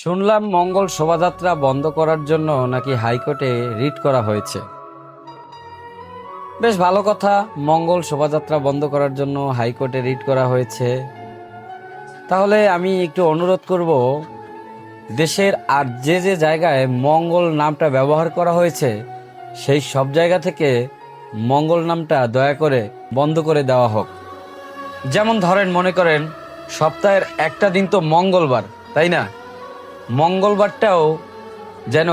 শুনলাম মঙ্গল শোভাযাত্রা বন্ধ করার জন্য নাকি হাইকোর্টে রিট করা হয়েছে। বেশ ভালো কথা, মঙ্গল শোভাযাত্রা বন্ধ করার জন্য হাইকোর্টে রিট করা হয়েছে। তাহলে আমি একটু অনুরোধ করব, দেশের আর যে যে জায়গায় মঙ্গল নামটা ব্যবহার করা হয়েছে সেই সব জায়গা থেকে মঙ্গল নামটা দয়া করে বন্ধ করে দেওয়া হোক। যেমন ধরেন, মনে করেন সপ্তাহের একটা দিন তো মঙ্গলবার, তাই না? মঙ্গলবারটাও যেন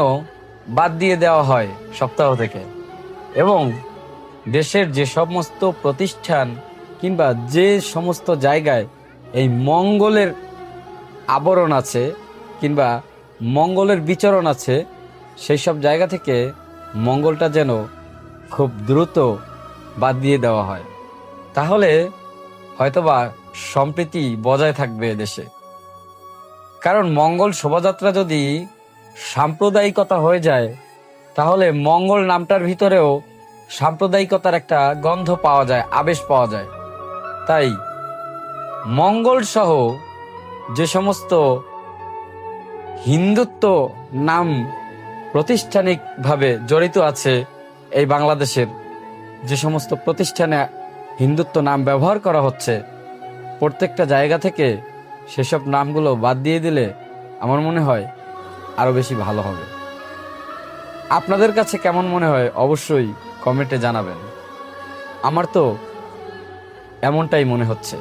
বাদ দিয়ে দেওয়া হয় সপ্তাহ থেকে। এবং দেশের যে সমস্ত প্রতিষ্ঠান কিংবা যে সমস্ত জায়গায় এই মঙ্গলের আবরণ আছে কিংবা মঙ্গলের বিচরণ আছে, সেই সব জায়গা থেকে মঙ্গলটা যেন খুব দ্রুত বাদ দিয়ে দেওয়া হয়। তাহলে হয়তোবা সম্প্রীতি বজায় থাকবে দেশে। কারণ মঙ্গল শোভাযাত্রা যদি সাম্প্রদায়িকতা হয়ে যায়, তাহলে মঙ্গল নামটার ভিতরেও সাম্প্রদায়িকতার একটা গন্ধ পাওয়া যায়, আবেশ পাওয়া যায়। তাই মঙ্গল সহ যে সমস্ত হিন্দুত্ব নাম প্রতিষ্ঠানিকভাবে জড়িত আছে, এই বাংলাদেশের যে সমস্ত প্রতিষ্ঠানে হিন্দুত্ব নাম ব্যবহার করা হচ্ছে, প্রত্যেকটা জায়গা থেকে সেসব নামগুলো বাদ দিয়ে দিলে আমার মনে হয় আরো বেশি ভালো হবে। আপনাদের কাছে কেমন মনে হয় অবশ্যই কমেন্টে জানাবেন। আমার তো এমনটাই মনে হচ্ছে।